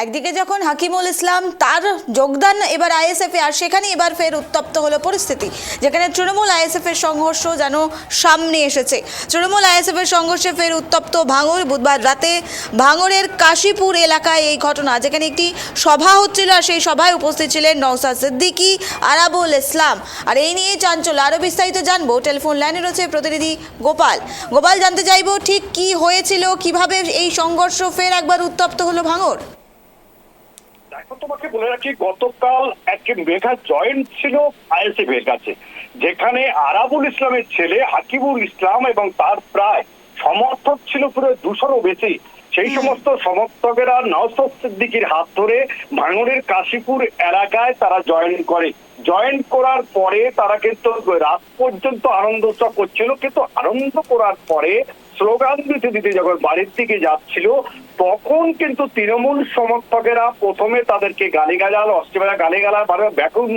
একদিকে যখন হাকিমুল ইসলাম তার যোগদান এবার আইএসএফ আর সেখানে এবার ফের উত্তপ্ত হলো পরিস্থিতি, যেখানে তৃণমূল আইএসএফ এর সংঘর্ষ যেন সামনে এসেছে। তৃণমূল আইএসএফ এর সংঘর্ষে ফের উত্তপ্ত ভাঙড়। বুধবার রাতে ভাঙড়ের কাশীপুর এলাকায় এই ঘটনা, যেখানে একটি সভা হচ্ছিল আর সেই সভায় উপস্থিত ছিলেন নওশাদ সিদ্দিকী, আরাবুল ইসলাম। আর এই নিয়ে চাঞ্চল্য। আরো বিস্তারিত জানবো, টেলিফোন লাইনে রয়েছে প্রতিনিধি গোপাল। গোপাল, জানতে চাইবো ঠিক কি হয়েছিল, কিভাবে এই সংঘর্ষ ফের একবার উত্তপ্ত হলো ভাঙড়? দেখো, তোমাকে বলে রাখি, গতকাল এক মেগা জয়েন্ট ছিল আইএসএফ এর কাছে, যেখানে আরাবুল ইসলামের ছেলে হাকিমুল ইসলাম এবং তার প্রায় সমর্থক ছিল পুরো 200-ও বেশি। সেই সমস্ত সমর্থকেরা নওশাদ সিদ্দিকীর হাত ধরে ভাঙড়ের কাশীপুর এলাকায় তারা জয়েন করার পরে তারা কিন্তু রাত পর্যন্ত আনন্দ উৎসব করছিল। কিন্তু আনন্দ করার পরে স্লোগান দিতে দিতে যখন বাড়ির দিকে যাচ্ছিল, তখন কিন্তু তৃণমূল সমর্থকেরা প্রথমে তাদেরকে গালিগালাজ, অস্ট্রেলিয়া গালিগালাজ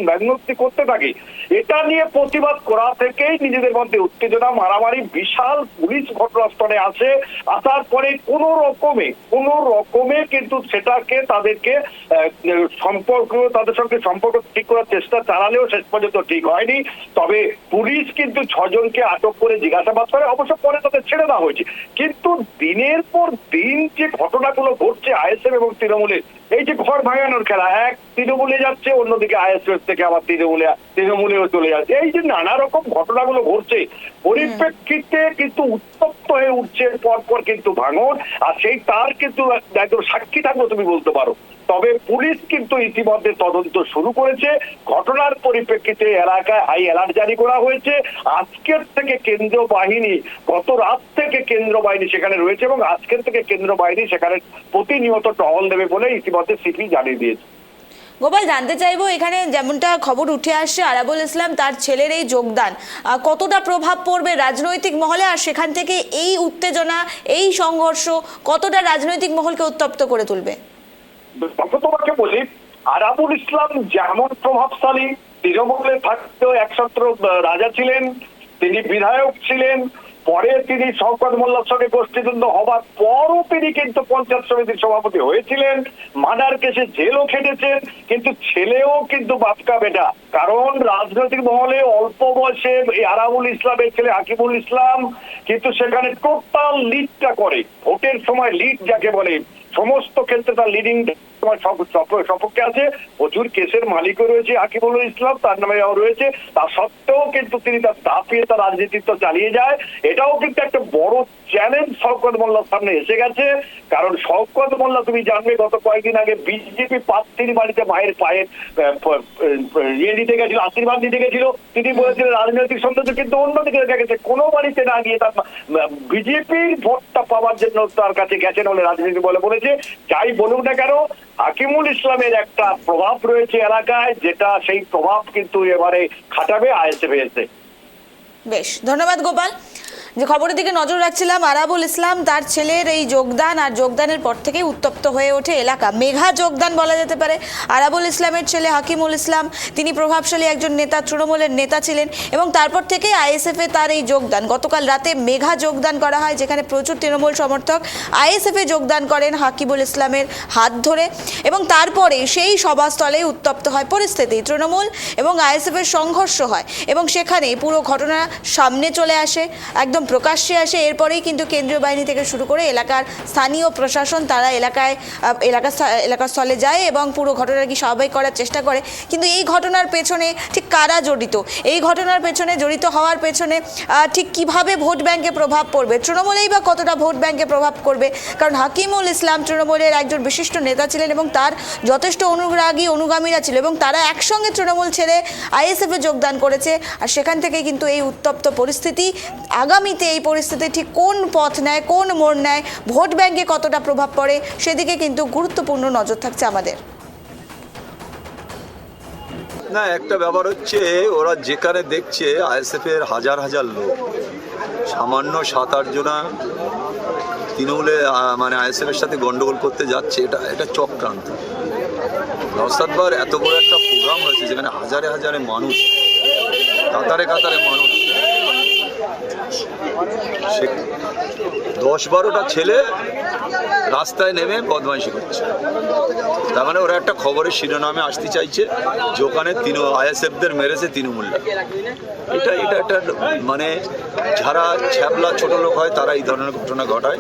ব্যঙ্গোক্তি করতে থাকে। এটা নিয়ে প্রতিবাদ করা থেকেই নিজেদের মধ্যে উত্তেজনা, মারামারি, বিশাল পুলিশ ঘটনাস্থলে আসে। আসার পরে কোনো রকমে কিন্তু সেটাকে তাদের সঙ্গে সম্পর্ক ঠিক করার চেষ্টা চালালেও শেষ পর্যন্ত ঠিক হয়নি। তবে পুলিশ কিন্তু 6 জনকে আটক করে জিজ্ঞাসাবাদ করে, অবশ্য পরে তাদের ছেড়ে দেওয়া হয়েছে। কিন্তু দিনের পর দিন যে ঘটনাগুলো ঘটছে আইএসএফ এবং তৃণমূলের, এই যে ঘর ভাঙানোর খেলা, এক তৃণমূলে যাচ্ছে, অন্যদিকে আইএসএফ থেকে আবার তৃণমূলেও চলে যাচ্ছে, এই যে নানা রকম ঘটনাগুলো ঘটছে, পরিপ্রেক্ষিতে কিন্তু উত্তপ্ত হয়ে উঠছে পরপর কিন্তু ভাঙড়। আর সেই তার কিন্তু একদম সাক্ষী থাকবো তুমি বলতে পারো। তবে পুলিশ কিন্তু ইতিমধ্যে তদন্ত শুরু করেছে। ঘটনার পরিপ্রেক্ষিতে এলাকায় হাই অ্যালার্ট জারি করা হয়েছে। আজকের থেকে কেন্দ্রীয় বাহিনী, গত রাত থেকে কেন্দ্রীয় বাহিনী সেখানে রয়েছে এবং আজকের থেকে কেন্দ্রীয় বাহিনী সেখানে প্রতিনিয়ত টহল দেবে বলে ইতিমধ্যে সিপি জানিয়ে দিয়েছে। গোপাল, জানতে চাইবো, এখানে যেমনটা খবর উঠে আসছে আরাবুল ইসলাম তার ছেলের এই যোগদান কতটা প্রভাব পড়বে রাজনৈতিক মহলে, আর সেখান থেকে এই উত্তেজনা, এই সংঘর্ষ কতটা রাজনৈতিক মহলকে উত্তপ্ত করে তুলবে? তোমাকে বলি, আরাবুল ইসলাম যেমন প্রভাবশালী, তৃণমূলে থাকতেও একছত্র রাজা ছিলেন, তিনি বিধায়ক ছিলেন, পরে তিনি শওকত মোল্লার সঙ্গে গোষ্ঠীদ্বন্দ্ব হবার পরও তিনি কিন্তু পঞ্চায়েত সমিতির সভাপতি হয়েছিলেন, মার্ডার কেসে জেলও খেটেছেন। কিন্তু ছেলেও কিন্তু বাপকা বেটা, কারণ রাজনৈতিক মহলে অল্প বয়সে এই আরাবুল ইসলামের ছেলে হাকিমুল ইসলাম কিন্তু সেখানে টোটাল লিডটা করে। ভোটের সময় লিড যাকে বলে, সমস্ত ক্ষেত্রে তার লিডিং সপক্ষে আছে। প্রচুর কেসের মালিকও রয়েছে হাকিমুল ইসলাম, তার নামে রয়েছে। তা সত্ত্বেও কিন্তু তিনি তার দাপিয়ে তার রাজনীতিত্ব চালিয়ে যায়। এটাও কিন্তু একটা বড় চ্যালেঞ্জ শওকত মোল্লার সামনে এসে গেছে। কারণ শওকত মোল্লা তুমি জানবে, গত কয়েকদিন আগে বিজেপি প্রার্থীর বাড়িতে মায়ের পায়ের দিতে গেছিল, আশীর্বাদ দিতে গেছিল। তিনি বলেছিলেন রাজনৈতিক সৌন্দর্য, কিন্তু অন্যদিকে দেখা গেছে কোনো বাড়িতে না গিয়ে তার বিজেপির ভোটটা পাওয়ার জন্য তার কাছে গেছেন বলে রাজনীতি বলে বলেছে। যাই বলুক না কেন, হাকিমুল ইসলামের একটা প্রভাব রয়েছে এলাকায়, যেটা সেই প্রভাব কিন্তু এবারে খাটাবে আইএসএফ এসে। বেশ, ধন্যবাদ গোপাল। যে খবরের দিকে নজর রাখছিলাম, আরাবুল ইসলাম তার ছেলের এই যোগদান, আর যোগদানের পর থেকে উত্তপ্ত হয়ে ওঠে এলাকা। মেঘা যোগদান বলা যেতে পারে। আরাবুল ইসলামের ছেলে হাকিমুল ইসলাম, তিনি প্রভাবশালী একজন নেতা, তৃণমূলের নেতা ছিলেন এবং তারপর থেকে আইএসএফে তার এই যোগদান। গতকাল রাতে মেঘা যোগদান করা হয়, যেখানে প্রচুর তৃণমূল সমর্থক আইএসএফে যোগদান করেন হাকিমুল ইসলামের হাত ধরে, এবং তারপরে সেই সভাস্থলে উত্তপ্ত হয় পরিস্থিতি। তৃণমূল এবং আইএসএফের সংঘর্ষ হয় এবং সেখানে পুরো ঘটনা সামনে চলে আসে, একদম প্রকাশ্যে আসে। এরপরেই কিন্তু কেন্দ্রীয় বাহিনী থেকে শুরু করে এলাকার স্থানীয় প্রশাসন তারা এলাকার স্থলে যায় এবং পুরো ঘটনা কি স্বাভাবিক করার চেষ্টা করে। কিন্তু এই ঘটনার পেছনে ঠিক কারা জড়িত, এই ঘটনার পেছনে জড়িত হওয়ার পেছনে ঠিক কিভাবে ভোট ব্যাংকে প্রভাব পড়বে, তৃণমূলেই বা কতটা ভোট ব্যাংকে প্রভাব করবে? কারণ হাকিমুল ইসলাম তৃণমূলের একজন বিশিষ্ট নেতা ছিলেন এবং তার যথেষ্ট অনুগামীরা ছিল এবং তারা একসঙ্গে তৃণমূল ছেড়ে আইএসএফে যোগদান করেছে। আর সেখান থেকে কিন্তু এই উত্তপ্ত পরিস্থিতি। আগামীতে এই পরিস্থিতি ঠিক কোন পথ নেয়, কোন মোড় নেয়, ভোট ব্যাংকে কতটা প্রভাব পড়ে, সেদিকে কিন্তু গুরুত্বপূর্ণ নজর থাকছে আমাদের। না, একটা ব্যাপার হচ্ছে, ওরা যেখানে দেখছে আইএসএফ এর হাজার হাজার লোক, সামান্য 7-8 জনা তৃণমূলে মানে আইএসএফ এর সাথে গন্ডগোল করতে যাচ্ছে, এটা চক্রান্ত। নওশাদবার এত বড় একটা প্রোগ্রাম হয়েছে, যেখানে হাজারে হাজারে মানুষ, কাতারে কাতারে মানুষ, সে 10-12টা ছেলে রাস্তায় নেমে বদমাইশি করছে। তার মানে ওরা একটা খবরের শিরোনামে আসতে চাইছে যে ওখানে আইএসএফদের মেরেছে তৃণমূলরা। এটা একটা মানে যারা ছ্যাবলা ছোট লোক হয় তারা এই ধরনের ঘটনা ঘটায়।